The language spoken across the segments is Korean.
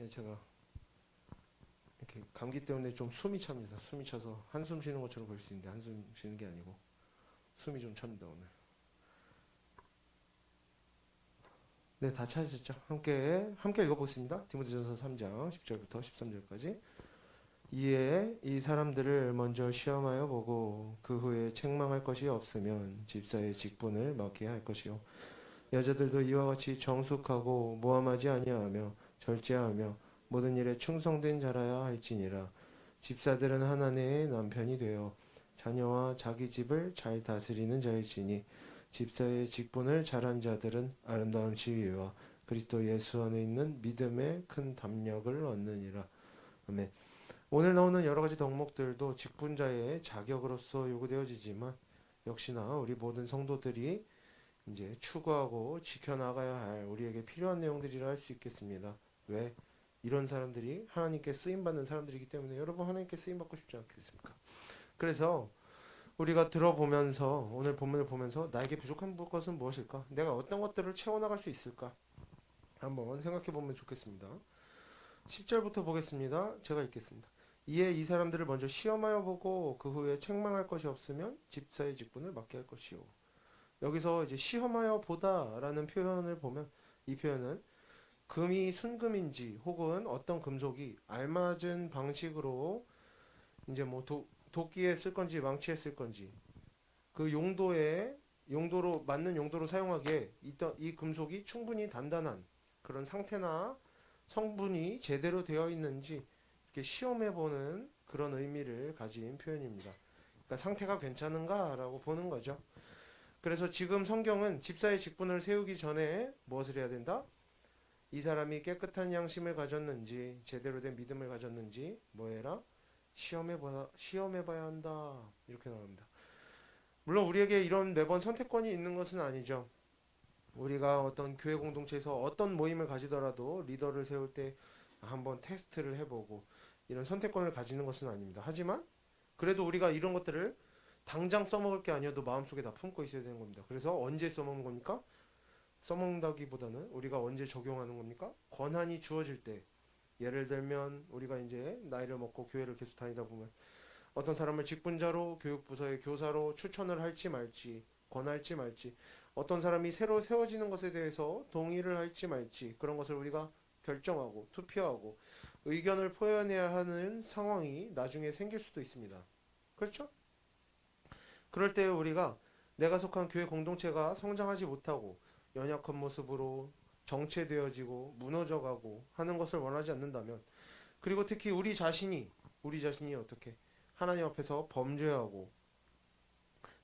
예, 제가 이렇게 감기 때문에 좀 숨이 찹니다. 숨이 차서 한숨 쉬는 것처럼 보일 수 있는데 한숨 쉬는 게 아니고 숨이 좀 찹니다 오늘. 네, 다 찾으셨죠? 함께 읽어보겠습니다. 디모데전서 3장 10절부터 13절까지. 이에 이 사람들을 먼저 시험하여 보고 그 후에 책망할 것이 없으면 집사의 직분을 맡게 할 것이요, 여자들도 이와 같이 정숙하고 모함하지 아니하며 절제하며 모든 일에 충성된 자라야 할지니라. 집사들은 하나님의 남편이 되어 자녀와 자기 집을 잘 다스리는 자일지니 집사의 직분을 잘한 자들은 아름다운 지위와 그리스도 예수 안에 있는 믿음의 큰 담력을 얻느니라. 아멘. 오늘 나오는 여러 가지 덕목들도 직분자의 자격으로서 요구되어지지만 역시나 우리 모든 성도들이 이제 추구하고 지켜나가야 할 우리에게 필요한 내용들이라 할 수 있겠습니다. 왜? 이런 사람들이 하나님께 쓰임받는 사람들이기 때문에. 여러분 하나님께 쓰임받고 싶지 않겠습니까? 그래서 우리가 들어보면서 오늘 본문을 보면서 나에게 부족한 것은 무엇일까? 내가 어떤 것들을 채워나갈 수 있을까? 한번 생각해 보면 좋겠습니다. 10절부터 보겠습니다. 제가 읽겠습니다. 이에 이 사람들을 먼저 시험하여 보고 그 후에 책망할 것이 없으면 집사의 직분을 맡게 할 것이요. 여기서 이제 시험하여 보다라는 표현을 보면, 이 표현은 금이 순금인지 혹은 어떤 금속이 알맞은 방식으로 이제 뭐 도끼에 쓸 건지 망치에 쓸 건지 그 용도로 맞는 용도로 사용하기에 이 금속이 충분히 단단한 그런 상태나 성분이 제대로 되어 있는지 이렇게 시험해 보는 그런 의미를 가진 표현입니다. 그러니까 상태가 괜찮은가라고 보는 거죠. 그래서 지금 성경은 집사의 직분을 세우기 전에 무엇을 해야 된다? 이 사람이 깨끗한 양심을 가졌는지 제대로 된 믿음을 가졌는지 뭐해라? 시험해봐야 한다. 이렇게 나옵니다. 물론 우리에게 이런 매번 선택권이 있는 것은 아니죠. 우리가 어떤 교회 공동체에서 어떤 모임을 가지더라도 리더를 세울 때 한번 테스트를 해보고 이런 선택권을 가지는 것은 아닙니다. 하지만 그래도 우리가 이런 것들을 당장 써먹을 게 아니어도 마음속에 다 품고 있어야 되는 겁니다. 그래서 언제 써먹는 겁니까? 써먹는다기보다는 우리가 언제 적용하는 겁니까? 권한이 주어질 때. 예를 들면 우리가 이제 나이를 먹고 교회를 계속 다니다 보면 어떤 사람을 직분자로 교육부서의 교사로 추천을 할지 말지, 권할지 말지, 어떤 사람이 새로 세워지는 것에 대해서 동의를 할지 말지, 그런 것을 우리가 결정하고 투표하고 의견을 표현해야 하는 상황이 나중에 생길 수도 있습니다. 그렇죠? 그럴 때 우리가 내가 속한 교회 공동체가 성장하지 못하고 연약한 모습으로 정체되어지고 무너져가고 하는 것을 원하지 않는다면, 그리고 특히 우리 자신이 어떻게 하나님 앞에서 범죄하고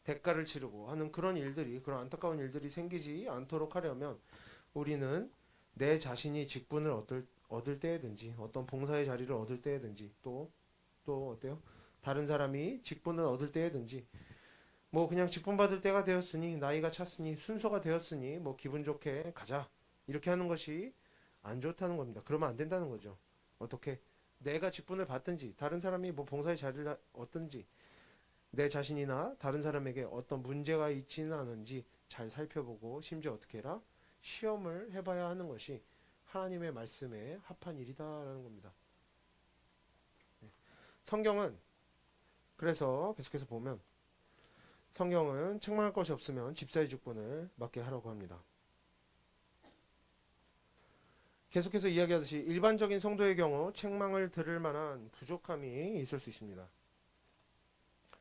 대가를 치르고 하는 그런 일들이, 그런 안타까운 일들이 생기지 않도록 하려면 우리는 내 자신이 직분을 얻을 때든지 어떤 봉사의 자리를 얻을 때든지 또 어때요? 다른 사람이 직분을 얻을 때든지 뭐 그냥 직분 받을 때가 되었으니 나이가 찼으니 순서가 되었으니 뭐 기분 좋게 가자 이렇게 하는 것이 안 좋다는 겁니다. 그러면 안 된다는 거죠. 어떻게 내가 직분을 받든지 다른 사람이 뭐 봉사의 자리를 얻든지 내 자신이나 다른 사람에게 어떤 문제가 있지는 않은지 잘 살펴보고 심지어 어떻게 해라? 시험을 해봐야 하는 것이 하나님의 말씀에 합한 일이다라는 겁니다. 성경은 그래서 계속해서 보면 성경은 책망할 것이 없으면 집사의 직분을 맡게 하라고 합니다. 계속해서 이야기하듯이 일반적인 성도의 경우 책망을 들을 만한 부족함이 있을 수 있습니다.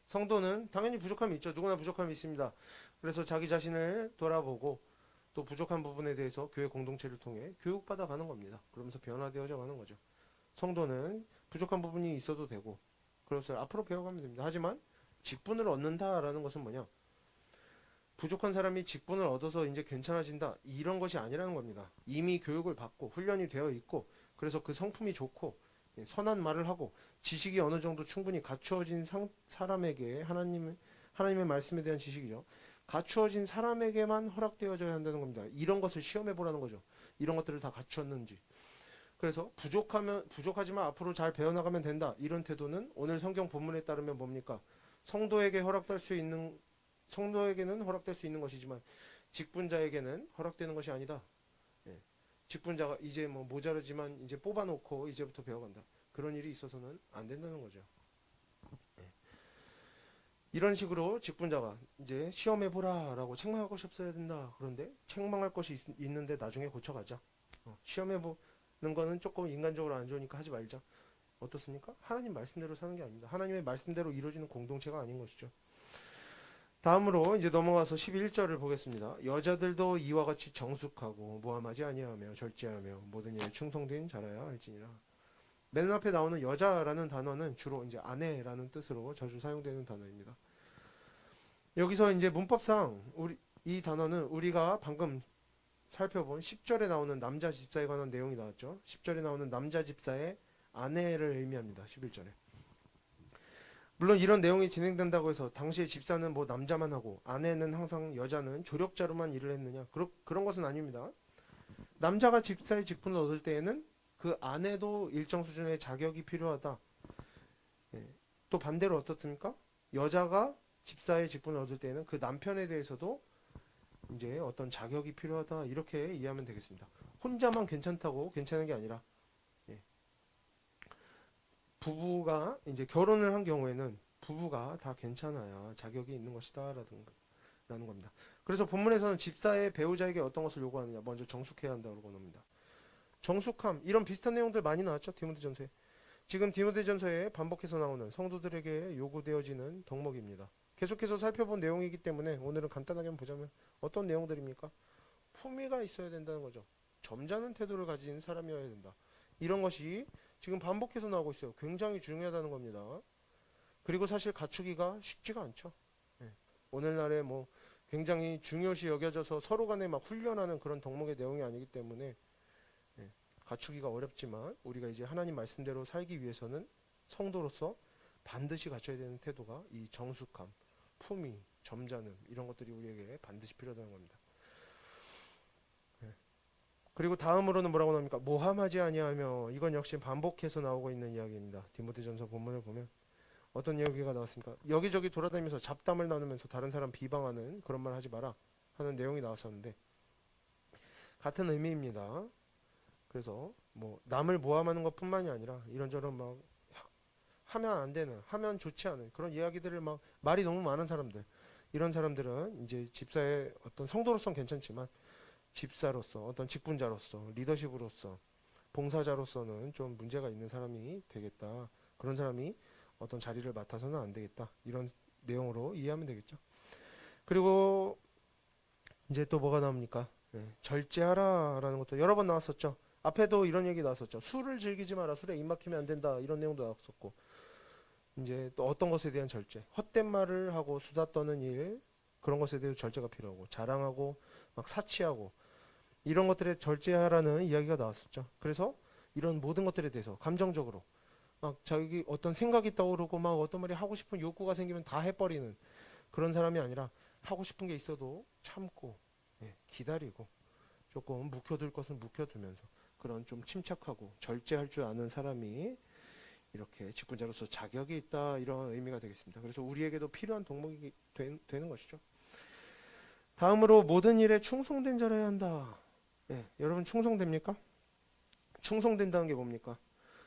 성도는 당연히 부족함이 있죠. 누구나 부족함이 있습니다. 그래서 자기 자신을 돌아보고 또 부족한 부분에 대해서 교회 공동체를 통해 교육받아 가는 겁니다. 그러면서 변화되어져 가는 거죠. 성도는 부족한 부분이 있어도 되고 그것을 앞으로 배워가면 됩니다. 하지만 직분을 얻는다라는 것은 뭐냐? 부족한 사람이 직분을 얻어서 이제 괜찮아진다 이런 것이 아니라는 겁니다. 이미 교육을 받고 훈련이 되어 있고 그래서 그 성품이 좋고 선한 말을 하고 지식이 어느 정도 충분히 갖추어진 사람에게 하나님의 말씀에 대한 지식이죠. 갖추어진 사람에게만 허락되어져야 한다는 겁니다. 이런 것을 시험해 보라는 거죠. 이런 것들을 다 갖추었는지. 그래서 부족하지만 앞으로 잘 배워나가면 된다. 이런 태도는 오늘 성경 본문에 따르면 뭡니까? 성도에게는 허락될 수 있는 것이지만 직분자에게는 허락되는 것이 아니다. 예. 직분자가 이제 뭐 모자르지만 이제 뽑아놓고 이제부터 배워간다. 그런 일이 있어서는 안 된다는 거죠. 이런 식으로 직분자가 이제 시험해보라라고 책망할 것이 없어야 된다. 그런데 책망할 것이 있는데 나중에 고쳐가자. 시험해보는 거는 조금 인간적으로 안 좋으니까 하지 말자. 어떻습니까? 하나님 말씀대로 사는 게 아닙니다. 하나님의 말씀대로 이루어지는 공동체가 아닌 것이죠. 다음으로 이제 넘어가서 11절을 보겠습니다. 여자들도 이와 같이 정숙하고 모함하지 아니하며 절제하며 모든 일에 충성된 자라야 할지니라. 맨 앞에 나오는 여자라는 단어는 주로 이제 아내라는 뜻으로 자주 사용되는 단어입니다. 여기서 이제 문법상 이 단어는 우리가 방금 살펴본 10절에 나오는 남자 집사에 관한 내용이 나왔죠. 10절에 나오는 남자 집사의 아내를 의미합니다. 11절에. 물론 이런 내용이 진행된다고 해서 당시에 집사는 뭐 남자만 하고 아내는 항상 여자는 조력자로만 일을 했느냐, 그런 것은 아닙니다. 남자가 집사의 직분을 얻을 때에는 그 아내도 일정 수준의 자격이 필요하다. 또 반대로 어떻습니까? 여자가 집사의 직분을 얻을 때에는 그 남편에 대해서도 이제 어떤 자격이 필요하다. 이렇게 이해하면 되겠습니다. 혼자만 괜찮다고 괜찮은 게 아니라 부부가 이제 결혼을 한 경우에는 부부가 다 괜찮아야 자격이 있는 것이다 라는 겁니다. 그래서 본문에서는 집사의 배우자에게 어떤 것을 요구하느냐, 먼저 정숙해야 한다고 합니다. 정숙함, 이런 비슷한 내용들 많이 나왔죠. 디모데전서에. 지금 디모데전서에 반복해서 나오는 성도들에게 요구되어지는 덕목입니다. 계속해서 살펴본 내용이기 때문에 오늘은 간단하게 보자면 어떤 내용들입니까? 품위가 있어야 된다는 거죠. 점잖은 태도를 가진 사람이어야 된다. 이런 것이 지금 반복해서 나오고 있어요. 굉장히 중요하다는 겁니다. 그리고 사실 갖추기가 쉽지가 않죠. 오늘날에 뭐 굉장히 중요시 여겨져서 서로 간에 막 훈련하는 그런 덕목의 내용이 아니기 때문에 갖추기가 어렵지만 우리가 이제 하나님 말씀대로 살기 위해서는 성도로서 반드시 갖춰야 되는 태도가 이 정숙함, 품위, 점잖음, 이런 것들이 우리에게 반드시 필요하다는 겁니다. 그리고 다음으로는 뭐라고 나옵니까? 모함하지 아니하며, 이건 역시 반복해서 나오고 있는 이야기입니다. 디모데전서 본문을 보면 어떤 이야기가 나왔습니까? 여기저기 돌아다니면서 잡담을 나누면서 다른 사람 비방하는 그런 말 하지 마라 하는 내용이 나왔었는데 같은 의미입니다. 그래서 뭐 남을 모함하는 것뿐만이 아니라 이런저런 막 하면 안 되는, 하면 좋지 않은 그런 이야기들을 막 말이 너무 많은 사람들, 이런 사람들은 이제 집사의 어떤 성도로서는 괜찮지만 집사로서, 어떤 직분자로서, 리더십으로서, 봉사자로서는 좀 문제가 있는 사람이 되겠다. 그런 사람이 어떤 자리를 맡아서는 안 되겠다. 이런 내용으로 이해하면 되겠죠. 그리고 이제 또 뭐가 나옵니까? 절제하라라는 것도 여러 번 나왔었죠. 앞에도 이런 얘기 나왔었죠. 술을 즐기지 마라. 술에 입 막히면 안 된다. 이런 내용도 나왔었고. 이제 또 어떤 것에 대한 절제. 헛된 말을 하고 수다 떠는 일, 그런 것에 대해서 절제가 필요하고, 자랑하고 막 사치하고 이런 것들에 절제하라는 이야기가 나왔었죠. 그래서 이런 모든 것들에 대해서 감정적으로 막 자기 어떤 생각이 떠오르고 막 어떤 말이 하고 싶은 욕구가 생기면 다 해버리는 그런 사람이 아니라 하고 싶은 게 있어도 참고 기다리고 조금 묵혀둘 것은 묵혀두면서 그런 좀 침착하고 절제할 줄 아는 사람이 이렇게 직분자로서 자격이 있다, 이런 의미가 되겠습니다. 그래서 우리에게도 필요한 덕목이 되는 것이죠. 다음으로 모든 일에 충성된 자라야 한다. 여러분 충성됩니까? 충성된다는 게 뭡니까?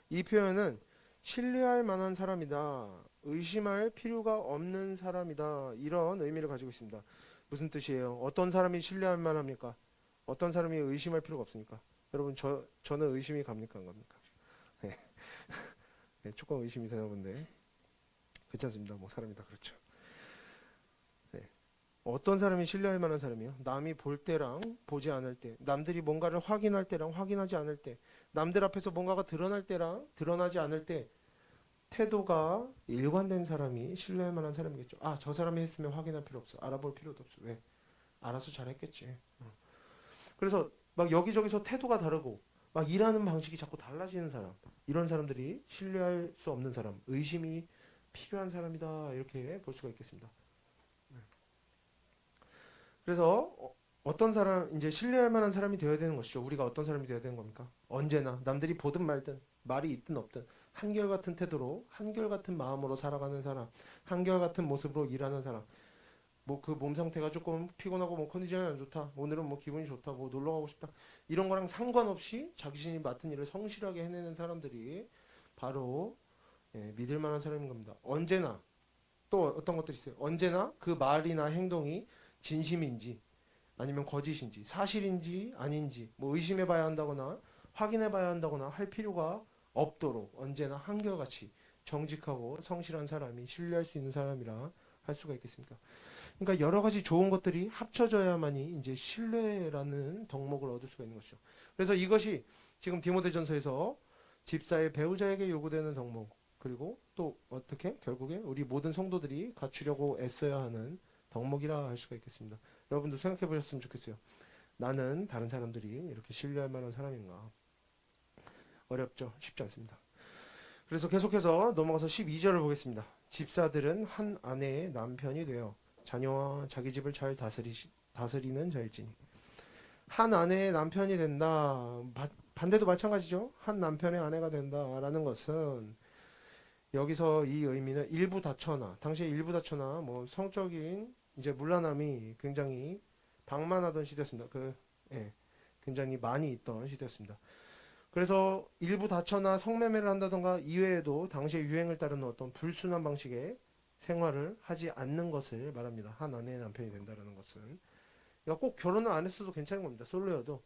이 표현은 신뢰할 만한 사람이다, 의심할 필요가 없는 사람이다, 이런 의미를 가지고 있습니다. 무슨 뜻이에요? 어떤 사람이 신뢰할 만합니까? 어떤 사람이 의심할 필요가 없으니까? 여러분 저는 의심이 갑니까 안 갑니까? 조금 의심이 되나 본데 괜찮습니다. 뭐 사람이 다 그렇죠. 어떤 사람이 신뢰할 만한 사람이요? 남이 볼 때랑 보지 않을 때, 남들이 뭔가를 확인할 때랑 확인하지 않을 때, 남들 앞에서 뭔가가 드러날 때랑 드러나지 않을 때 태도가 일관된 사람이 신뢰할 만한 사람이겠죠. 아, 저 사람이 했으면 확인할 필요 없어. 알아볼 필요도 없어. 왜? 알아서 잘했겠지. 그래서 막 여기저기서 태도가 다르고 막 일하는 방식이 자꾸 달라지는 사람, 이런 사람들이 신뢰할 수 없는 사람, 의심이 필요한 사람이다, 이렇게 볼 수가 있겠습니다. 그래서 어떤 사람, 이제 신뢰할 만한 사람이 되어야 되는 것이죠. 우리가 어떤 사람이 되어야 되는 겁니까? 언제나 남들이 보든 말든 말이 있든 없든 한결같은 태도로, 한결같은 마음으로 살아가는 사람, 한결같은 모습으로 일하는 사람, 뭐 그 몸 상태가 조금 피곤하고 뭐 컨디션이 안 좋다. 오늘은 뭐 기분이 좋다. 뭐 놀러 가고 싶다. 이런 거랑 상관없이 자신이 맡은 일을 성실하게 해내는 사람들이 바로 믿을 만한 사람인 겁니다. 언제나 또 어떤 것들이 있어요. 언제나 그 말이나 행동이 진심인지 아니면 거짓인지 사실인지 아닌지 뭐 의심해 봐야 한다거나 확인해 봐야 한다거나 할 필요가 없도록 언제나 한결같이 정직하고 성실한 사람이 신뢰할 수 있는 사람이라 할 수가 있겠습니까? 그러니까 여러 가지 좋은 것들이 합쳐져야만이 이제 신뢰라는 덕목을 얻을 수가 있는 것이죠. 그래서 이것이 지금 디모데전서에서 집사의 배우자에게 요구되는 덕목 그리고 또 어떻게 결국에 우리 모든 성도들이 갖추려고 애써야 하는 덕목이라 할 수가 있겠습니다. 여러분도 생각해 보셨으면 좋겠어요. 나는 다른 사람들이 이렇게 신뢰할 만한 사람인가? 어렵죠. 쉽지 않습니다. 그래서 계속해서 넘어가서 12절을 보겠습니다. 집사들은 한 아내의 남편이 되어 자녀와 자기 집을 잘 다스리는 자일지니. 한 아내의 남편이 된다. 반대도 마찬가지죠. 한 남편의 아내가 된다라는 것은 여기서 이 의미는 일부 다처나 당시에 일부 다처나 뭐 성적인 이제 문란함이 굉장히 방만하던 시대였습니다. 굉장히 많이 있던 시대였습니다. 그래서 일부 다처나 성매매를 한다던가 이외에도 당시의 유행을 따르는 어떤 불순한 방식의 생활을 하지 않는 것을 말합니다. 한 아내의 남편이 된다는 것은. 그러니까 꼭 결혼을 안 했어도 괜찮은 겁니다. 솔로여도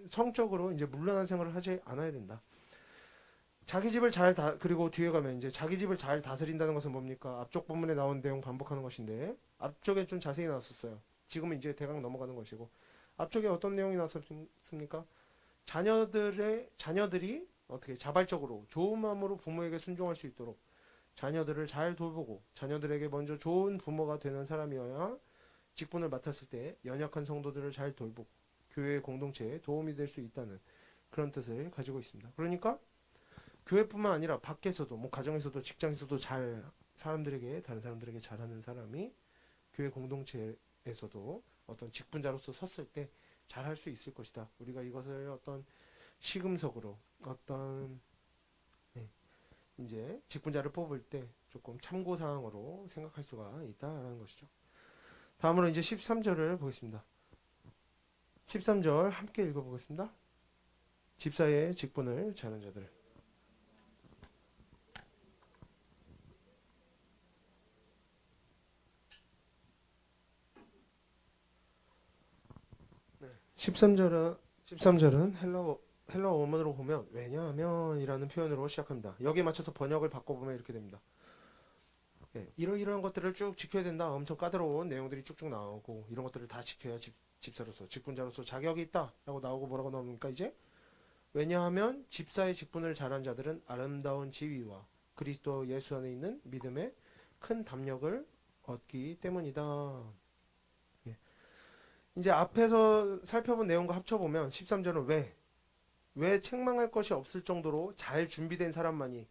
성적으로 이제 문란한 생활을 하지 않아야 된다. 자기 집을 그리고 뒤에 가면 이제 자기 집을 잘 다스린다는 것은 뭡니까? 앞쪽 본문에 나온 내용 반복하는 것인데 앞쪽에 좀 자세히 나왔었어요. 지금은 이제 대강 넘어가는 것이고 앞쪽에 어떤 내용이 나왔습니까? 자녀들이 어떻게 자발적으로 좋은 마음으로 부모에게 순종할 수 있도록 자녀들을 잘 돌보고 자녀들에게 먼저 좋은 부모가 되는 사람이어야 직분을 맡았을 때 연약한 성도들을 잘 돌보고 교회 공동체에 도움이 될 수 있다는 그런 뜻을 가지고 있습니다. 그러니까 교회뿐만 아니라 밖에서도 뭐 가정에서도 직장에서도 다른 사람들에게 잘하는 사람이 교회 공동체에서도 어떤 직분자로서 섰을 때 잘할 수 있을 것이다. 우리가 이것을 어떤 시금석으로 어떤 이제 직분자를 뽑을 때 조금 참고 사항으로 생각할 수가 있다라는 것이죠. 다음으로 이제 13절을 보겠습니다. 13절 함께 읽어보겠습니다. 집사의 직분을 잘하는 자들. 13절은 헬라어 원문으로 보면 왜냐하면이라는 표현으로 시작합니다. 여기에 맞춰서 번역을 바꿔보면 이렇게 됩니다. 이러이러한 것들을 쭉 지켜야 된다. 엄청 까다로운 내용들이 쭉쭉 나오고 이런 것들을 다 지켜야 집사로서 직분자로서 자격이 있다 라고 나오고 뭐라고 나옵니까 이제? 왜냐하면 집사의 직분을 잘한 자들은 아름다운 지위와 그리스도 예수 안에 있는 믿음의 큰 담력을 얻기 때문이다. 이제 앞에서 살펴본 내용과 합쳐보면 13절은 왜 책망할 것이 없을 정도로 잘 준비된 사람만이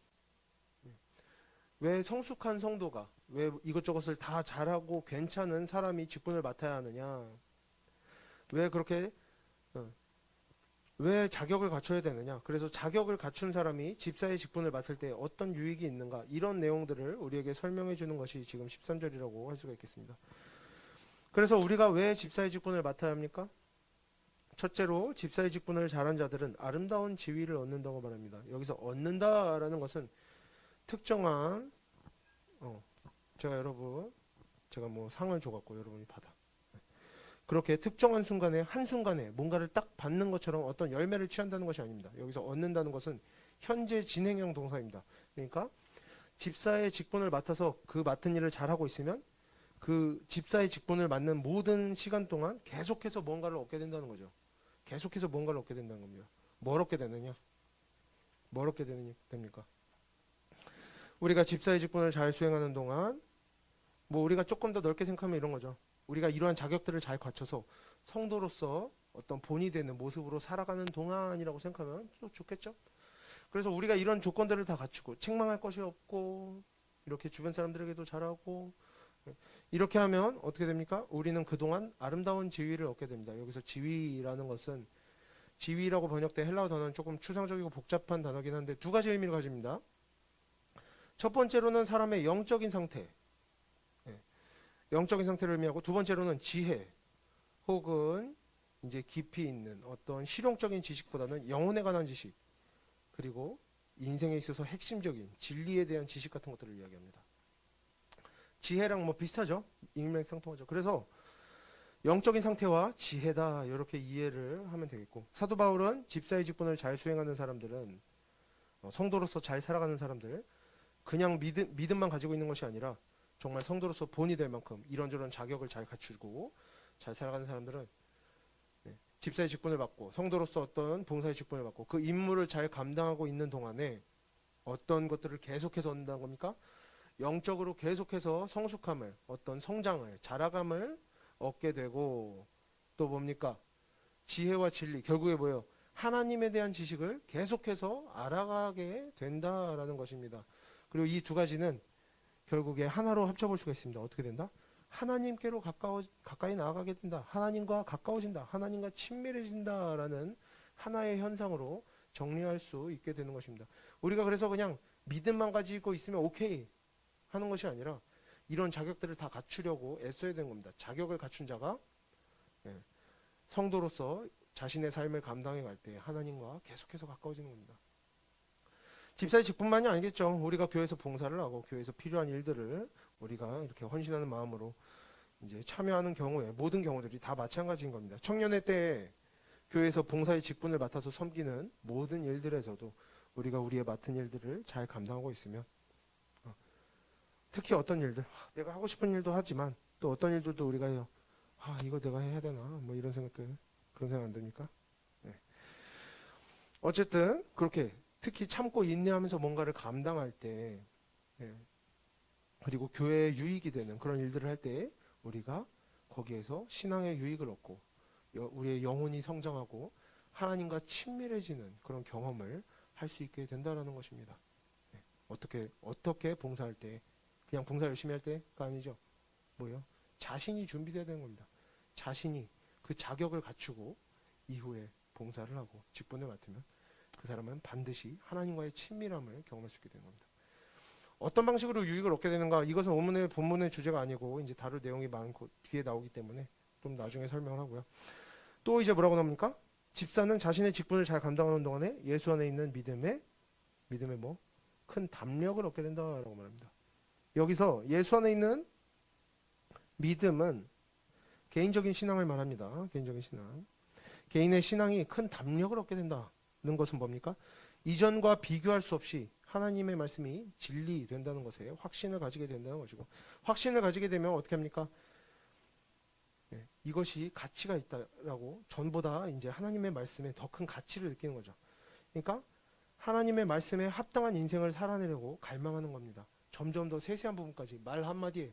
왜 성숙한 성도가 왜 이것저것을 다 잘하고 괜찮은 사람이 직분을 맡아야 하느냐 왜 그렇게 왜 자격을 갖춰야 되느냐 그래서 자격을 갖춘 사람이 집사의 직분을 맡을 때 어떤 유익이 있는가 이런 내용들을 우리에게 설명해 주는 것이 지금 13절이라고 할 수가 있겠습니다. 그래서 우리가 왜 집사의 직분을 맡아야 합니까? 첫째로 집사의 직분을 잘한 자들은 아름다운 지위를 얻는다고 말합니다. 여기서 얻는다라는 것은 특정한 제가 뭐 상을 줘갖고 여러분이 받아 그렇게 특정한 순간에 한순간에 뭔가를 딱 받는 것처럼 어떤 열매를 취한다는 것이 아닙니다. 여기서 얻는다는 것은 현재 진행형 동사입니다. 그러니까 집사의 직분을 맡아서 그 맡은 일을 잘하고 있으면 그 집사의 직분을 맡는 모든 시간 동안 계속해서 뭔가를 얻게 된다는 거죠. 계속해서 뭔가를 얻게 된다는 겁니다. 뭘 얻게 되느냐? 뭘 얻게 됩니까? 우리가 집사의 직분을 잘 수행하는 동안 뭐 우리가 조금 더 넓게 생각하면 이런 거죠. 우리가 이러한 자격들을 잘 갖춰서 성도로서 어떤 본이 되는 모습으로 살아가는 동안이라고 생각하면 또 좋겠죠. 그래서 우리가 이런 조건들을 다 갖추고 책망할 것이 없고 이렇게 주변 사람들에게도 잘하고 이렇게 하면 어떻게 됩니까? 우리는 그동안 아름다운 지위를 얻게 됩니다. 여기서 지위라는 것은 지위라고 번역된 헬라어 단어는 조금 추상적이고 복잡한 단어긴 한데 두 가지 의미를 가집니다. 첫 번째로는 사람의 영적인 상태 영적인 상태를 의미하고, 두 번째로는 지혜 혹은 이제 깊이 있는 어떤 실용적인 지식보다는 영혼에 관한 지식, 그리고 인생에 있어서 핵심적인 진리에 대한 지식 같은 것들을 이야기합니다. 지혜랑 뭐 비슷하죠? 일맥상통하죠. 그래서 영적인 상태와 지혜다, 이렇게 이해를 하면 되겠고, 사도 바울은 집사의 직분을 잘 수행하는 사람들은, 성도로서 잘 살아가는 사람들, 그냥 믿음만 가지고 있는 것이 아니라 정말 성도로서 본이 될 만큼 이런저런 자격을 잘 갖추고 잘 살아가는 사람들은, 집사의 직분을 받고 성도로서 어떤 봉사의 직분을 받고 그 임무를 잘 감당하고 있는 동안에 어떤 것들을 계속해서 얻는다는 겁니까? 영적으로 계속해서 성숙함을, 어떤 성장을, 자라감을 얻게 되고, 또 뭡니까? 지혜와 진리, 결국에 뭐예요? 하나님에 대한 지식을 계속해서 알아가게 된다라는 것입니다. 그리고 이 두 가지는 결국에 하나로 합쳐볼 수가 있습니다. 어떻게 된다? 하나님께로 가까이 나아가게 된다. 하나님과 가까워진다. 하나님과 친밀해진다라는 하나의 현상으로 정리할 수 있게 되는 것입니다. 우리가 그래서 그냥 믿음만 가지고 있으면 오케이 하는 것이 아니라 이런 자격들을 다 갖추려고 애써야 되는 겁니다. 자격을 갖춘 자가 성도로서 자신의 삶을 감당해 갈 때 하나님과 계속해서 가까워지는 겁니다. 집사의 직분만이 아니겠죠. 우리가 교회에서 봉사를 하고 교회에서 필요한 일들을 우리가 이렇게 헌신하는 마음으로 이제 참여하는 경우에 모든 경우들이 다 마찬가지인 겁니다. 청년회 때 교회에서 봉사의 직분을 맡아서 섬기는 모든 일들에서도 우리가 우리의 맡은 일들을 잘 감당하고 있으면, 특히 어떤 일들, 내가 하고 싶은 일도 하지만 또 어떤 일들도 우리가 해요. 이거 내가 해야 되나? 뭐 이런 생각들, 그런 생각 안 듭니까? 네. 어쨌든 그렇게 특히 참고 인내하면서 뭔가를 감당할 때, 그리고 교회에 유익이 되는 그런 일들을 할 때 우리가 거기에서 신앙의 유익을 얻고 우리의 영혼이 성장하고 하나님과 친밀해지는 그런 경험을 할 수 있게 된다는 것입니다. 어떻게 봉사할 때, 그냥 봉사 열심히 할 때가 아니죠. 뭐요? 자신이 준비되어야 되는 겁니다. 자신이 그 자격을 갖추고 이후에 봉사를 하고 직분을 맡으면 그 사람은 반드시 하나님과의 친밀함을 경험할 수 있게 되는 겁니다. 어떤 방식으로 유익을 얻게 되는가? 이것은 오문의 본문의 주제가 아니고 이제 다룰 내용이 많고 뒤에 나오기 때문에 좀 나중에 설명을 하고요. 또 이제 뭐라고 나옵니까? 집사는 자신의 직분을 잘 감당하는 동안에 예수 안에 있는 믿음에 뭐? 큰 담력을 얻게 된다라고 말합니다. 여기서 예수 안에 있는 믿음은 개인적인 신앙을 말합니다. 개인적인 신앙. 개인의 신앙이 큰 담력을 얻게 된다는 것은 뭡니까? 이전과 비교할 수 없이 하나님의 말씀이 진리 된다는 것에 확신을 가지게 된다는 것이고, 확신을 가지게 되면 어떻게 합니까? 이것이 가치가 있다라고 전보다 이제 하나님의 말씀에 더 큰 가치를 느끼는 거죠. 그러니까 하나님의 말씀에 합당한 인생을 살아내려고 갈망하는 겁니다. 점점 더 세세한 부분까지, 말 한마디에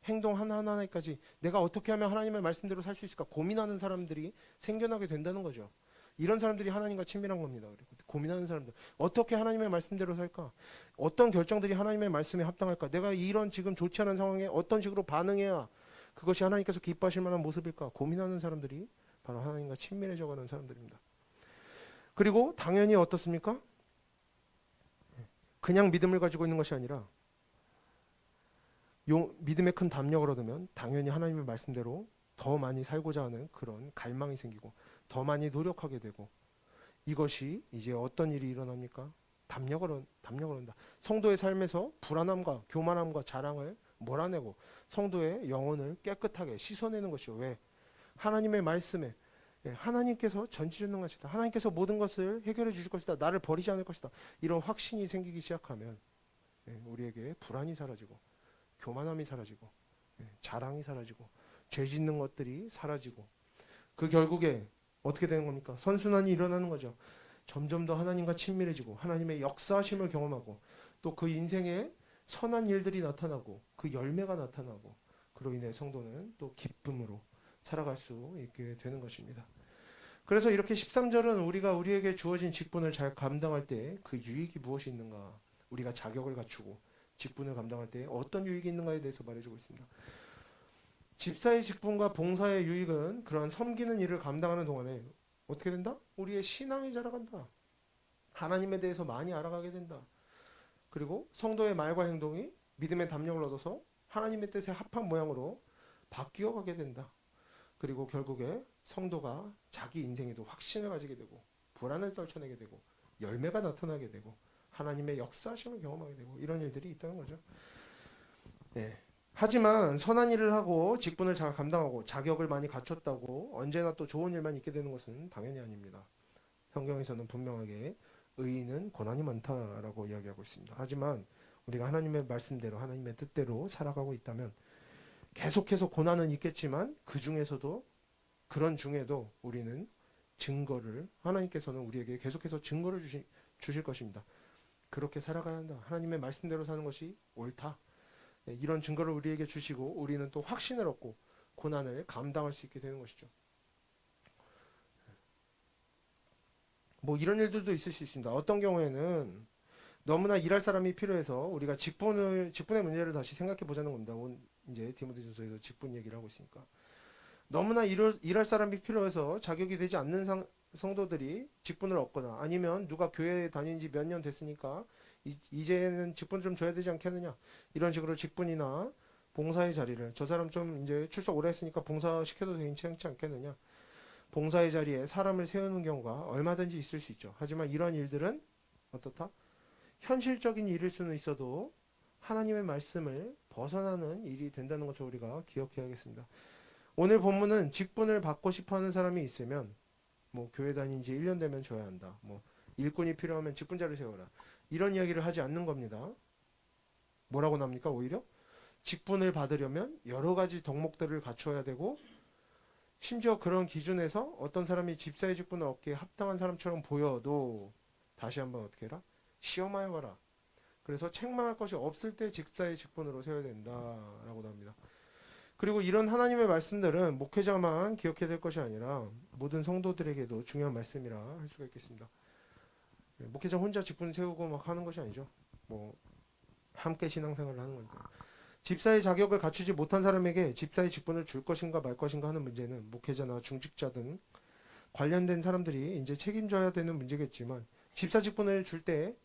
행동 하나하나까지 내가 어떻게 하면 하나님의 말씀대로 살 수 있을까 고민하는 사람들이 생겨나게 된다는 거죠. 이런 사람들이 하나님과 친밀한 겁니다. 그리고 고민하는 사람들, 어떻게 하나님의 말씀대로 살까? 어떤 결정들이 하나님의 말씀에 합당할까? 내가 이런 지금 좋지 않은 상황에 어떤 식으로 반응해야 그것이 하나님께서 기뻐하실 만한 모습일까? 고민하는 사람들이 바로 하나님과 친밀해져가는 사람들입니다. 그리고 당연히 어떻습니까? 그냥 믿음을 가지고 있는 것이 아니라 믿음의 큰 담력을 얻으면 당연히 하나님의 말씀대로 더 많이 살고자 하는 그런 갈망이 생기고 더 많이 노력하게 되고, 이것이 이제 어떤 일이 일어납니까? 담력을 얻는다. 성도의 삶에서 불안함과 교만함과 자랑을 몰아내고 성도의 영혼을 깨끗하게 씻어내는 것이요. 왜? 하나님의 말씀에 하나님께서 전지전능하시다. 하나님께서 모든 것을 해결해 주실 것이다. 나를 버리지 않을 것이다. 이런 확신이 생기기 시작하면 우리에게 불안이 사라지고 교만함이 사라지고 자랑이 사라지고 죄 짓는 것들이 사라지고, 그 결국에 어떻게 되는 겁니까? 선순환이 일어나는 거죠. 점점 더 하나님과 친밀해지고 하나님의 역사하심을 경험하고 또 그 인생에 선한 일들이 나타나고 그 열매가 나타나고, 그로 인해 성도는 또 기쁨으로 살아갈 수 있게 되는 것입니다. 그래서 이렇게 13절은 우리가 우리에게 주어진 직분을 잘 감당할 때 그 유익이 무엇이 있는가, 우리가 자격을 갖추고 직분을 감당할 때 어떤 유익이 있는가에 대해서 말해주고 있습니다. 집사의 직분과 봉사의 유익은 그러한 섬기는 일을 감당하는 동안에 어떻게 된다? 우리의 신앙이 자라간다. 하나님에 대해서 많이 알아가게 된다. 그리고 성도의 말과 행동이 믿음의 담력을 얻어서 하나님의 뜻에 합한 모양으로 바뀌어 가게 된다. 그리고 결국에 성도가 자기 인생에도 확신을 가지게 되고 불안을 떨쳐내게 되고 열매가 나타나게 되고 하나님의 역사하심을 경험하게 되고 이런 일들이 있다는 거죠. 예. 하지만 선한 일을 하고 직분을 잘 감당하고 자격을 많이 갖췄다고 언제나 또 좋은 일만 있게 되는 것은 당연히 아닙니다. 성경에서는 분명하게 의인은 고난이 많다라고 이야기하고 있습니다. 하지만 우리가 하나님의 말씀대로 하나님의 뜻대로 살아가고 있다면 계속해서 고난은 있겠지만 그 중에서도 그런 중에도 우리는 증거를 하나님께서는 우리에게 계속해서 증거를 주실 것입니다. 그렇게 살아가야 한다. 하나님의 말씀대로 사는 것이 옳다. 이런 증거를 우리에게 주시고 우리는 또 확신을 얻고 고난을 감당할 수 있게 되는 것이죠. 뭐 이런 일들도 있을 수 있습니다. 어떤 경우에는 너무나 일할 사람이 필요해서 우리가 직분의 문제를 다시 생각해 보자는 겁니다. 이제 디모데전서에서 직분 얘기를 하고 있으니까 너무나 일할 사람이 필요해서 자격이 되지 않는 성도들이 직분을 얻거나 아니면 누가 교회에 다닌 지 몇 년 됐으니까 이제는 직분 좀 줘야 되지 않겠느냐 이런 식으로 직분이나 봉사의 자리를 저 사람 좀 이제 출석 오래 했으니까 봉사 시켜도 괜찮지 않겠느냐 봉사의 자리에 사람을 세우는 경우가 얼마든지 있을 수 있죠. 하지만 이런 일들은 어떻다? 현실적인 일일 수는 있어도 하나님의 말씀을 벗어나는 일이 된다는 것을 우리가 기억해야겠습니다. 오늘 본문은 직분을 받고 싶어하는 사람이 있으면 뭐 교회 다닌 지 1년 되면 줘야 한다. 뭐 일꾼이 필요하면 직분자를 세워라. 이런 이야기를 하지 않는 겁니다. 뭐라고 나옵니까? 오히려 직분을 받으려면 여러 가지 덕목들을 갖추어야 되고 심지어 그런 기준에서 어떤 사람이 집사의 직분을 얻기에 합당한 사람처럼 보여도 다시 한번 어떻게 해라? 시험하여 봐라. 그래서 책망할 것이 없을 때 집사의 직분으로 세워야 된다라고 나옵니다. 그리고 이런 하나님의 말씀들은 목회자만 기억해야 될 것이 아니라 모든 성도들에게도 중요한 말씀이라 할 수가 있겠습니다. 목회자 혼자 직분 세우고 막 하는 것이 아니죠. 뭐 함께 신앙생활을 하는 거니까. 집사의 자격을 갖추지 못한 사람에게 집사의 직분을 줄 것인가 말 것인가 하는 문제는 목회자나 중직자 등 관련된 사람들이 이제 책임져야 되는 문제겠지만 집사 직분을 줄 때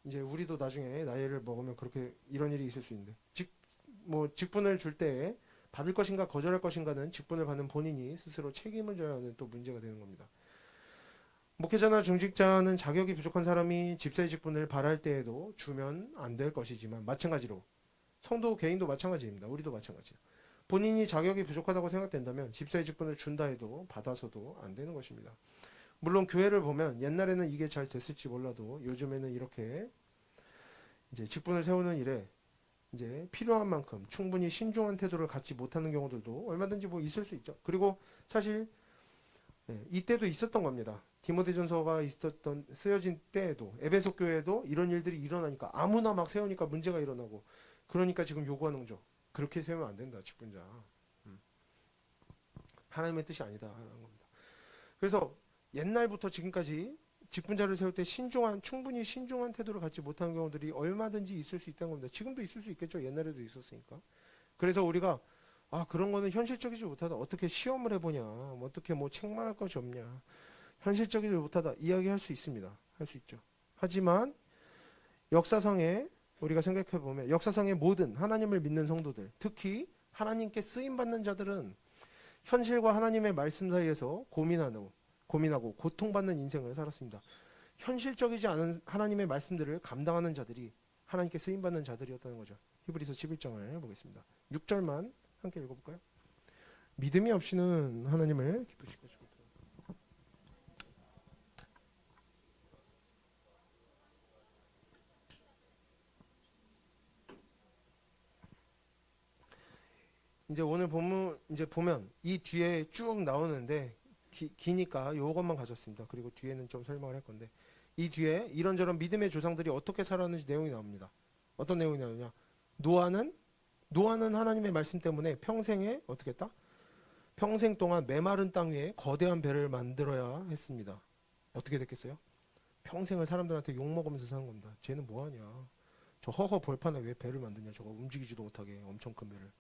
이제 우리도 나중에 나이를 먹으면 그렇게 이런 일이 있을 수 있는데 직분을 줄 때 받을 것인가 거절할 것인가는 직분을 받는 본인이 스스로 책임을 져야 하는 또 문제가 되는 겁니다. 목회자나 중직자는 자격이 부족한 사람이 집사의 직분을 바랄 때에도 주면 안 될 것이지만 마찬가지로 성도 개인도 마찬가지입니다. 우리도 마찬가지예요. 본인이 자격이 부족하다고 생각된다면 집사의 직분을 준다 해도 받아서도 안 되는 것입니다. 물론 교회를 보면 옛날에는 이게 잘 됐을지 몰라도 요즘에는 이렇게 이제 직분을 세우는 일에 이제 필요한 만큼 충분히 신중한 태도를 갖지 못하는 경우들도 얼마든지 뭐 있을 수 있죠. 그리고 사실 이때도 있었던 겁니다. 디모데전서가 쓰여진 때에도 에베소 교회에도 이런 일들이 일어나니까 아무나 막 세우니까 문제가 일어나고 그러니까 지금 요구하는 거죠. 그렇게 세우면 안 된다. 직분자. 하나님의 뜻이 아니다 하는 겁니다. 그래서 옛날부터 지금까지 직분자를 세울 때 충분히 신중한 태도를 갖지 못하는 경우들이 얼마든지 있을 수 있다는 겁니다. 지금도 있을 수 있겠죠. 옛날에도 있었으니까. 그래서 우리가 그런 거는 현실적이지 못하다. 어떻게 시험을 해보냐. 어떻게 뭐 책망할 것이 없냐. 현실적이지 못하다. 이야기할 수 있습니다. 할 수 있죠. 하지만 역사상에 우리가 생각해보면 역사상의 모든 하나님을 믿는 성도들, 특히 하나님께 쓰임받는 자들은 현실과 하나님의 말씀 사이에서 고민하고 고통받는 인생을 살았습니다. 현실적이지 않은 하나님의 말씀들을 감당하는 자들이 하나님께 쓰임받는 자들이었다는 거죠. 히브리서 11장을 보겠습니다. 6절만 함께 읽어볼까요? 믿음이 없이는 하나님을 기쁘시게 하시고 이제 오늘 본문 이제 보면 이 뒤에 쭉 나오는데 기니까 요것만 가졌습니다. 그리고 뒤에는 좀 설명을 할 건데 이 뒤에 이런저런 믿음의 조상들이 어떻게 살았는지 내용이 나옵니다. 어떤 내용이 나오냐? 노아는 하나님의 말씀 때문에 평생에 어떻게 했다? 평생 동안 메마른 땅 위에 거대한 배를 만들어야 했습니다. 어떻게 됐겠어요? 평생을 사람들한테 욕먹으면서 사는 겁니다. 쟤는 뭐하냐? 저 허허 벌판에 왜 배를 만드냐? 저거 움직이지도 못하게 엄청 큰 배를.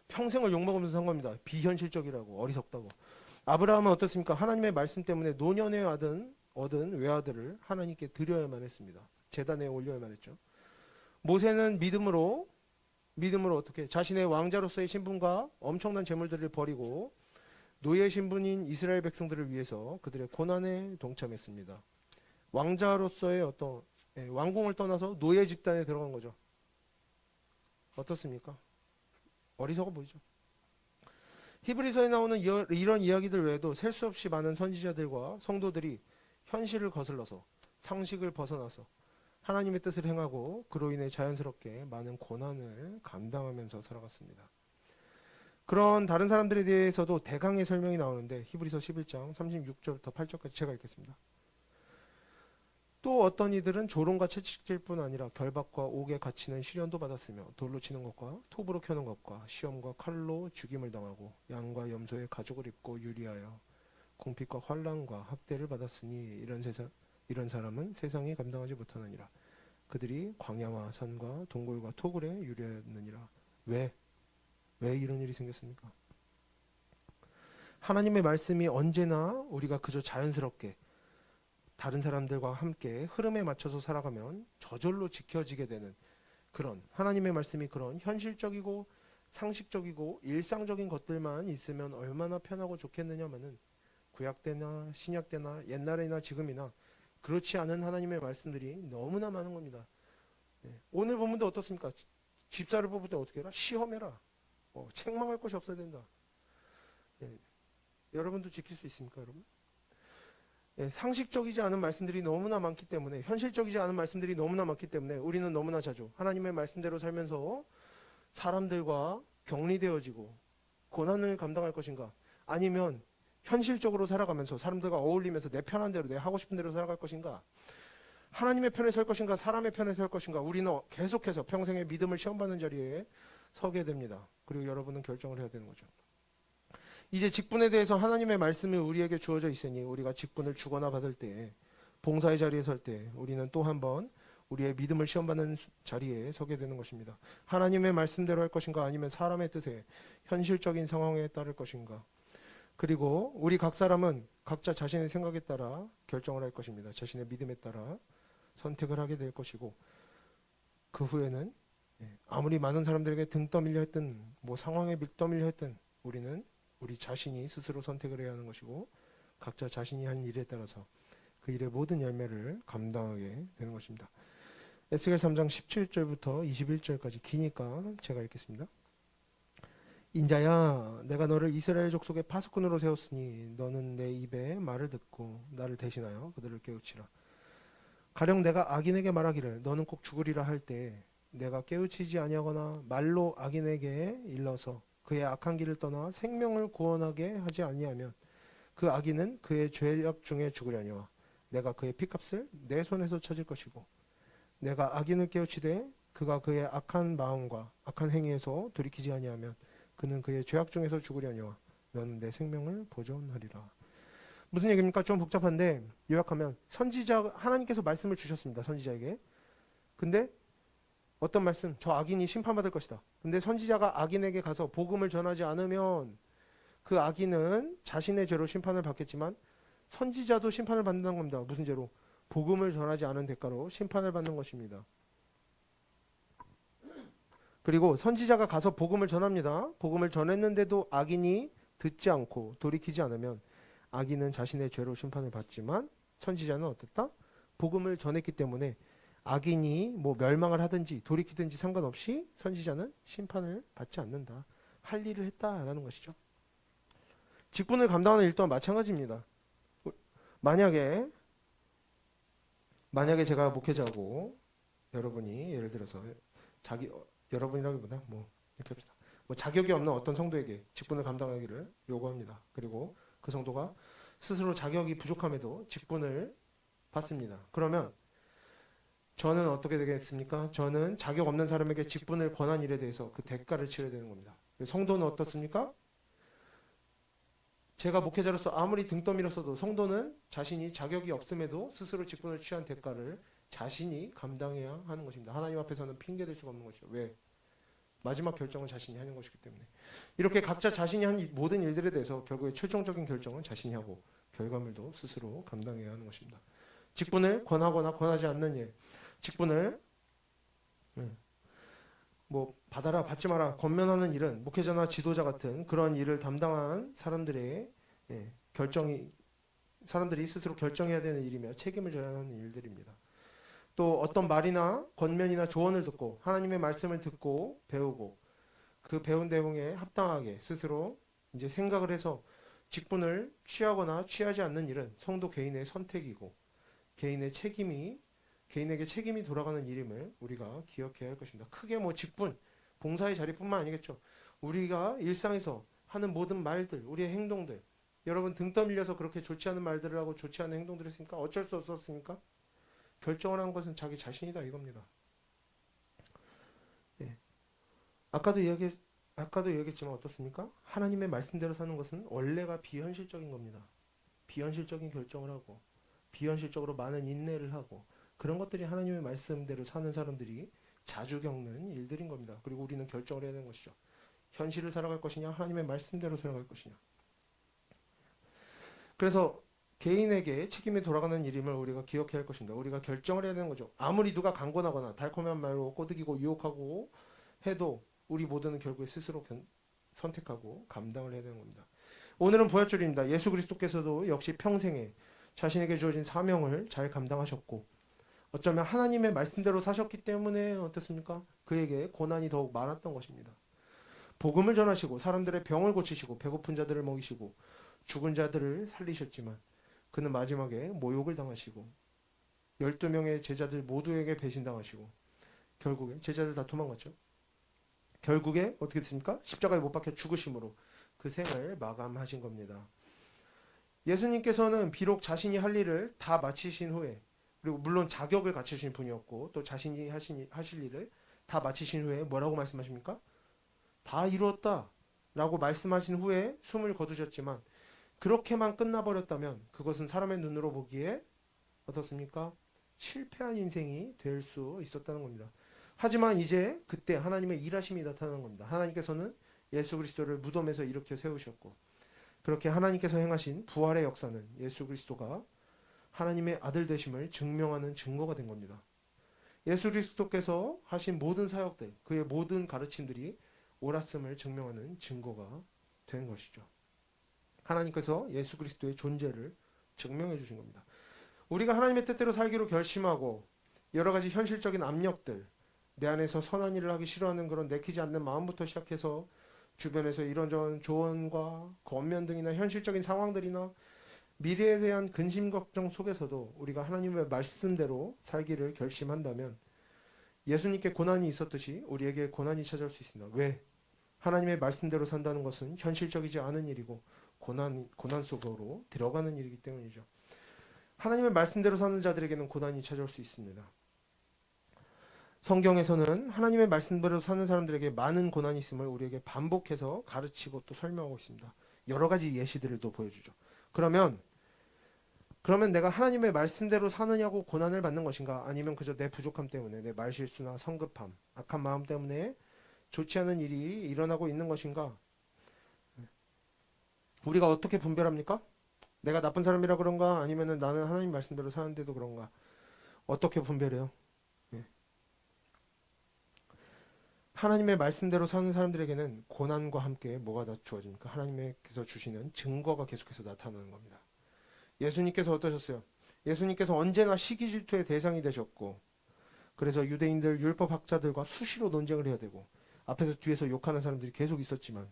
평생을 욕먹으면서 산 겁니다. 비현실적이라고 어리석다고. 아브라함은 어떻습니까? 하나님의 말씀 때문에 노년에 얻은 외아들을 하나님께 드려야만 했습니다. 제단에 올려야만 했죠. 모세는 믿음으로 믿음으로 어떻게 자신의 왕자로서의 신분과 엄청난 재물들을 버리고 노예 신분인 이스라엘 백성들을 위해서 그들의 고난에 동참했습니다. 왕자로서의 어떤 왕궁을 떠나서 노예 집단에 들어간 거죠. 어떻습니까? 어리석어 보이죠. 히브리서에 나오는 이런 이야기들 외에도 셀 수 없이 많은 선지자들과 성도들이 현실을 거슬러서 상식을 벗어나서 하나님의 뜻을 행하고 그로 인해 자연스럽게 많은 고난을 감당하면서 살아갔습니다. 그런 다른 사람들에 대해서도 대강의 설명이 나오는데 히브리서 11장 36절부터 8절까지 제가 읽겠습니다. 또 어떤 이들은 조롱과 채찍질 뿐 아니라 결박과 옥에 갇히는 시련도 받았으며 돌로 치는 것과 톱으로 켜는 것과 시험과 칼로 죽임을 당하고 양과 염소의 가죽을 입고 유리하여 궁핍과 환난과 학대를 받았으니 이런 사람은 세상이 감당하지 못하느니라. 그들이 광야와 산과 동굴과 토굴에 유리하였느니라. 왜 이런 일이 생겼습니까? 하나님의 말씀이 언제나 우리가 그저 자연스럽게 다른 사람들과 함께 흐름에 맞춰서 살아가면 저절로 지켜지게 되는 그런 하나님의 말씀이 그런 현실적이고 상식적이고 일상적인 것들만 있으면 얼마나 편하고 좋겠느냐마는 구약 때나 신약 때나 옛날이나 지금이나 그렇지 않은 하나님의 말씀들이 너무나 많은 겁니다. 오늘 본문도 어떻습니까? 집사를 뽑을 때 어떻게 해라? 시험해라. 책망할 것이 없어야 된다. 여러분도 지킬 수 있습니까, 여러분? 상식적이지 않은 말씀들이 너무나 많기 때문에 현실적이지 않은 말씀들이 너무나 많기 때문에 우리는 너무나 자주 하나님의 말씀대로 살면서 사람들과 격리되어지고 고난을 감당할 것인가 아니면 현실적으로 살아가면서 사람들과 어울리면서 내 편한 대로 내 하고 싶은 대로 살아갈 것인가 하나님의 편에 설 것인가 사람의 편에 설 것인가 우리는 계속해서 평생의 믿음을 시험받는 자리에 서게 됩니다. 그리고 여러분은 결정을 해야 되는 거죠. 이제 직분에 대해서 하나님의 말씀이 우리에게 주어져 있으니 우리가 직분을 주거나 받을 때 봉사의 자리에 설 때 우리는 또 한 번 우리의 믿음을 시험받는 자리에 서게 되는 것입니다. 하나님의 말씀대로 할 것인가 아니면 사람의 뜻에 현실적인 상황에 따를 것인가. 그리고 우리 각 사람은 각자 자신의 생각에 따라 결정을 할 것입니다. 자신의 믿음에 따라 선택을 하게 될 것이고 그 후에는 아무리 많은 사람들에게 등 떠밀려 했든 상황에 밀 떠밀려 했든 우리는 우리 자신이 스스로 선택을 해야 하는 것이고 각자 자신이 한 일에 따라서 그 일의 모든 열매를 감당하게 되는 것입니다. 에스겔 3장 17절부터 21절까지 기니까 제가 읽겠습니다. 인자야 내가 너를 이스라엘 족속의 파수꾼으로 세웠으니 너는 내 입에 말을 듣고 나를 대신하여 그들을 깨우치라. 가령 내가 악인에게 말하기를 너는 꼭 죽으리라 할 때 내가 깨우치지 아니하거나 말로 악인에게 일러서 그의 악한 길을 떠나 생명을 구원하게 하지 아니하면 그 악인은 그의 죄악 중에 죽으려니와 내가 그의 피값을 내 손에서 찾을 것이고 내가 악인을 깨우치되 그가 그의 악한 마음과 악한 행위에서 돌이키지 아니하면 그는 그의 죄악 중에서 죽으려니와 너는 내 생명을 보존하리라. 무슨 얘기입니까? 좀 복잡한데 요약하면 하나님께서 말씀을 주셨습니다. 선지자에게. 근데 어떤 말씀? 저 악인이 심판받을 것이다. 근데 선지자가 악인에게 가서 복음을 전하지 않으면 그 악인은 자신의 죄로 심판을 받겠지만 선지자도 심판을 받는다는 겁니다. 무슨 죄로? 복음을 전하지 않은 대가로 심판을 받는 것입니다. 그리고 선지자가 가서 복음을 전합니다. 복음을 전했는데도 악인이 듣지 않고 돌이키지 않으면 악인은 자신의 죄로 심판을 받지만 선지자는 어떻다? 복음을 전했기 때문에 악인이 멸망을 하든지 돌이키든지 상관없이 선지자는 심판을 받지 않는다. 할 일을 했다라는 것이죠. 직분을 감당하는 일 또한 마찬가지입니다. 만약에 제가 목회자고 여러분이 예를 들어서 여러분이라기보다 이렇게 합시다. 자격이 없는 어떤 성도에게 직분을 감당하기를 요구합니다. 그리고 그 성도가 스스로 자격이 부족함에도 직분을 받습니다. 그러면 저는 어떻게 되겠습니까? 저는 자격 없는 사람에게 직분을 권한 일에 대해서 그 대가를 치러야 되는 겁니다. 성도는 어떻습니까? 제가 목회자로서 아무리 등 떠밀었어도 성도는 자신이 자격이 없음에도 스스로 직분을 취한 대가를 자신이 감당해야 하는 것입니다. 하나님 앞에서는 핑계댈 수가 없는 것이죠. 왜? 마지막 결정은 자신이 하는 것이기 때문에. 이렇게 각자 자신이 한 모든 일들에 대해서 결국에 최종적인 결정은 자신이 하고 결과물도 스스로 감당해야 하는 것입니다. 직분을 권하거나 권하지 않는 일, 직분을 받아라 받지 마라 권면하는 일은 목회자나 지도자 같은 그런 일을 담당한 사람들의 결정이 사람들이 스스로 결정해야 되는 일이며 책임을 져야 하는 일들입니다. 또 어떤 말이나 권면이나 조언을 듣고 하나님의 말씀을 듣고 배우고 그 배운 내용에 합당하게 스스로 이제 생각을 해서 직분을 취하거나 취하지 않는 일은 성도 개인의 선택이고 개인에게 책임이 돌아가는 일임을 우리가 기억해야 할 것입니다. 크게 뭐 직분, 봉사의 자리뿐만 아니겠죠. 우리가 일상에서 하는 모든 말들, 우리의 행동들, 여러분 등 떠밀려서 그렇게 좋지 않은 말들을 하고 좋지 않은 행동들을 했으니까 어쩔 수 없었으니까 결정을 한 것은 자기 자신이다 이겁니다. 예. 아까도 얘기했지만 어떻습니까? 하나님의 말씀대로 사는 것은 원래가 비현실적인 겁니다. 비현실적인 결정을 하고 비현실적으로 많은 인내를 하고 그런 것들이 하나님의 말씀대로 사는 사람들이 자주 겪는 일들인 겁니다. 그리고 우리는 결정을 해야 되는 것이죠. 현실을 살아갈 것이냐 하나님의 말씀대로 살아갈 것이냐. 그래서 개인에게 책임이 돌아가는 일임을 우리가 기억해야 할 것입니다. 우리가 결정을 해야 되는 거죠. 아무리 누가 강권하거나 달콤한 말로 꼬드기고 유혹하고 해도 우리 모두는 결국에 스스로 선택하고 감당을 해야 되는 겁니다. 오늘은 부활절입니다. 예수 그리스도께서도 역시 평생에 자신에게 주어진 사명을 잘 감당하셨고 어쩌면 하나님의 말씀대로 사셨기 때문에 어떻습니까? 그에게 고난이 더욱 많았던 것입니다. 복음을 전하시고 사람들의 병을 고치시고 배고픈 자들을 먹이시고 죽은 자들을 살리셨지만 그는 마지막에 모욕을 당하시고 12명의 제자들 모두에게 배신당하시고 결국에 제자들 다 도망갔죠. 결국에 어떻게 됐습니까? 십자가에 못 박혀 죽으심으로 그 생을 마감하신 겁니다. 예수님께서는 비록 자신이 할 일을 다 마치신 후에 그리고 물론 자격을 갖추신 분이었고 또 자신이 하실 일을 다 마치신 후에 뭐라고 말씀하십니까? 다 이루었다 라고 말씀하신 후에 숨을 거두셨지만 그렇게만 끝나버렸다면 그것은 사람의 눈으로 보기에 어떻습니까? 실패한 인생이 될 수 있었다는 겁니다. 하지만 이제 그때 하나님의 일하심이 나타나는 겁니다. 하나님께서는 예수 그리스도를 무덤에서 일으켜 세우셨고 그렇게 하나님께서 행하신 부활의 역사는 예수 그리스도가 하나님의 아들 되심을 증명하는 증거가 된 겁니다. 예수 그리스도께서 하신 모든 사역들, 그의 모든 가르침들이 옳았음을 증명하는 증거가 된 것이죠. 하나님께서 예수 그리스도의 존재를 증명해 주신 겁니다. 우리가 하나님의 뜻대로 살기로 결심하고 여러 가지 현실적인 압력들, 내 안에서 선한 일을 하기 싫어하는 그런 내키지 않는 마음부터 시작해서 주변에서 이런저런 조언과 권면 등이나 현실적인 상황들이나 미래에 대한 근심 걱정 속에서도 우리가 하나님의 말씀대로 살기를 결심한다면 예수님께 고난이 있었듯이 우리에게 고난이 찾아올 수 있습니다. 왜? 하나님의 말씀대로 산다는 것은 현실적이지 않은 일이고 고난 속으로 들어가는 일이기 때문이죠. 하나님의 말씀대로 사는 자들에게는 고난이 찾아올 수 있습니다. 성경에서는 하나님의 말씀대로 사는 사람들에게 많은 고난이 있음을 우리에게 반복해서 가르치고 또 설명하고 있습니다. 여러 가지 예시들을 또 보여주죠. 그러면 내가 하나님의 말씀대로 사느냐고 고난을 받는 것인가? 아니면 그저 내 부족함 때문에 내 말실수나 성급함, 악한 마음 때문에 좋지 않은 일이 일어나고 있는 것인가? 우리가 어떻게 분별합니까? 내가 나쁜 사람이라 그런가? 아니면 나는 하나님 말씀대로 사는데도 그런가? 어떻게 분별해요? 하나님의 말씀대로 사는 사람들에게는 고난과 함께 뭐가 다 주어집니까? 하나님께서 주시는 증거가 계속해서 나타나는 겁니다. 예수님께서 어떠셨어요? 예수님께서 언제나 시기 질투의 대상이 되셨고 그래서 유대인들 율법학자들과 수시로 논쟁을 해야 되고 앞에서 뒤에서 욕하는 사람들이 계속 있었지만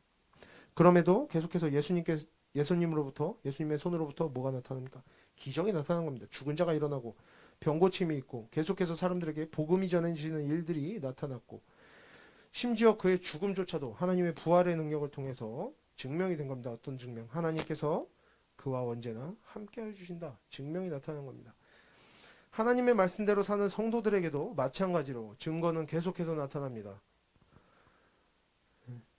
그럼에도 계속해서 예수님의 손으로부터 뭐가 나타납니까? 기적이 나타난 겁니다. 죽은 자가 일어나고 병고침이 있고 계속해서 사람들에게 복음이 전해지는 일들이 나타났고 심지어 그의 죽음조차도 하나님의 부활의 능력을 통해서 증명이 된 겁니다. 어떤 증명? 하나님께서 그와 언제나 함께 해주신다. 증명이 나타난 겁니다. 하나님의 말씀대로 사는 성도들에게도 마찬가지로 증거는 계속해서 나타납니다.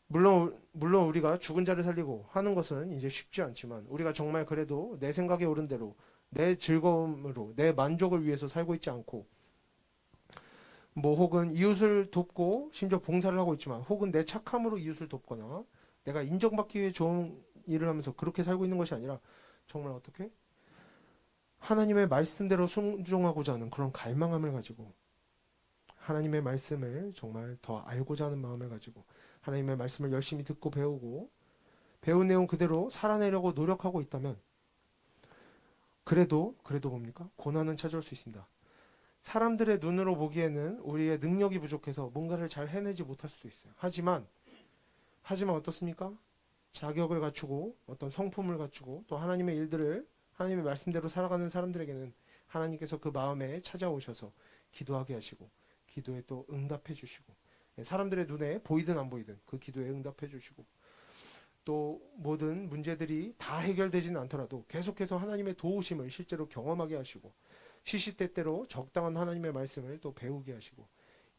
물론 우리가 죽은 자를 살리고 하는 것은 이제 쉽지 않지만 우리가 정말 그래도 내 생각에 옳은 대로 내 즐거움으로 내 만족을 위해서 살고 있지 않고 혹은 이웃을 돕고 심지어 봉사를 하고 있지만 혹은 내 착함으로 이웃을 돕거나 내가 인정받기 위해 좋은 일을 하면서 그렇게 살고 있는 것이 아니라 정말 어떻게? 하나님의 말씀대로 순종하고자 하는 그런 갈망함을 가지고 하나님의 말씀을 정말 더 알고자 하는 마음을 가지고 하나님의 말씀을 열심히 듣고 배우고 배운 내용 그대로 살아내려고 노력하고 있다면 그래도 뭡니까? 고난은 찾아올 수 있습니다. 사람들의 눈으로 보기에는 우리의 능력이 부족해서 뭔가를 잘 해내지 못할 수도 있어요. 하지만 어떻습니까? 자격을 갖추고 어떤 성품을 갖추고 또 하나님의 일들을 하나님의 말씀대로 살아가는 사람들에게는 하나님께서 그 마음에 찾아오셔서 기도하게 하시고 기도에 또 응답해 주시고 사람들의 눈에 보이든 안 보이든 그 기도에 응답해 주시고 또 모든 문제들이 다 해결되지는 않더라도 계속해서 하나님의 도우심을 실제로 경험하게 하시고 시시때때로 적당한 하나님의 말씀을 또 배우게 하시고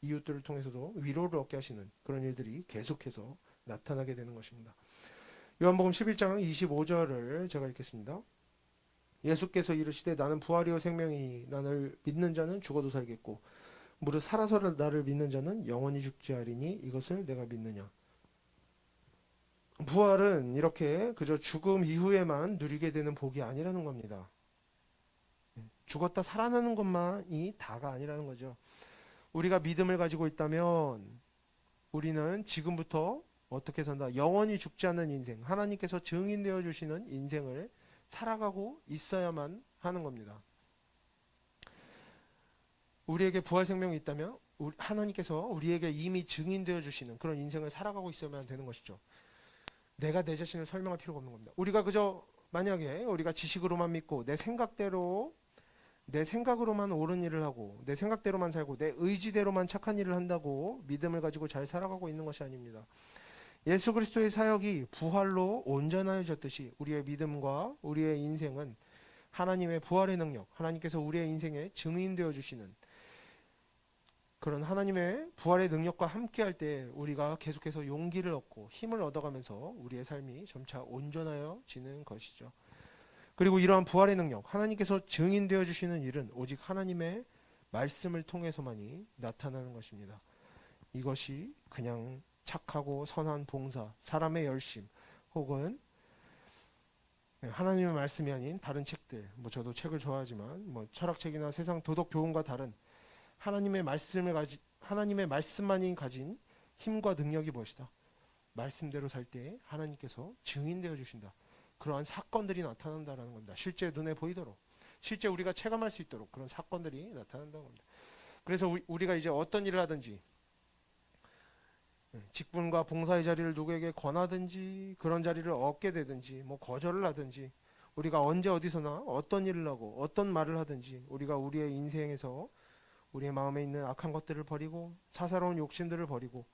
이웃들을 통해서도 위로를 얻게 하시는 그런 일들이 계속해서 나타나게 되는 것입니다. 요한복음 11장 25절을 제가 읽겠습니다. 예수께서 이르시되 나는 부활이요 생명이니 나를 믿는 자는 죽어도 살겠고 무릇 살아서 나를 믿는 자는 영원히 죽지 아니하리니 이것을 내가 믿느냐. 부활은 이렇게 그저 죽음 이후에만 누리게 되는 복이 아니라는 겁니다. 죽었다 살아나는 것만이 다가 아니라는 거죠. 우리가 믿음을 가지고 있다면 우리는 지금부터 어떻게 산다? 영원히 죽지 않는 인생, 하나님께서 증인되어 주시는 인생을 살아가고 있어야만 하는 겁니다. 우리에게 부활 생명이 있다면 하나님께서 우리에게 이미 증인되어 주시는 그런 인생을 살아가고 있어야만 되는 것이죠. 내가 내 자신을 설명할 필요가 없는 겁니다. 우리가 그저 만약에 우리가 지식으로만 믿고 내 생각으로만 옳은 일을 하고 내 생각대로만 살고 내 의지대로만 착한 일을 한다고 믿음을 가지고 잘 살아가고 있는 것이 아닙니다. 예수 그리스도의 사역이 부활로 온전하여졌듯이 우리의 믿음과 우리의 인생은 하나님의 부활의 능력, 하나님께서 우리의 인생에 증인되어 주시는 그런 하나님의 부활의 능력과 함께할 때 우리가 계속해서 용기를 얻고 힘을 얻어가면서 우리의 삶이 점차 온전하여지는 것이죠. 그리고 이러한 부활의 능력, 하나님께서 증인되어 주시는 일은 오직 하나님의 말씀을 통해서만이 나타나는 것입니다. 이것이 그냥 착하고 선한 봉사, 사람의 열심, 혹은 하나님의 말씀이 아닌 다른 책들, 저도 책을 좋아하지만 철학책이나 세상 도덕 교훈과 다른 하나님의 말씀만이 가진 힘과 능력이 무엇이다? 말씀대로 살 때 하나님께서 증인되어 주신다. 그러한 사건들이 나타난다는 겁니다. 실제 눈에 보이도록, 실제 우리가 체감할 수 있도록 그런 사건들이 나타난다는 겁니다. 그래서 우리가 이제 어떤 일을 하든지 직분과 봉사의 자리를 누구에게 권하든지 그런 자리를 얻게 되든지 거절을 하든지 우리가 언제 어디서나 어떤 일을 하고 어떤 말을 하든지 우리가 우리의 인생에서 우리의 마음에 있는 악한 것들을 버리고 사사로운 욕심들을 버리고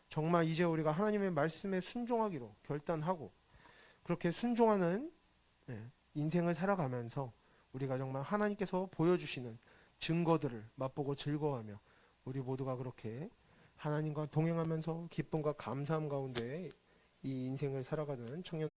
정말 이제 우리가 하나님의 말씀에 순종하기로 결단하고 그렇게 순종하는 인생을 살아가면서 우리가 정말 하나님께서 보여주시는 증거들을 맛보고 즐거워하며 우리 모두가 그렇게 하나님과 동행하면서 기쁨과 감사함 가운데 이 인생을 살아가는 청년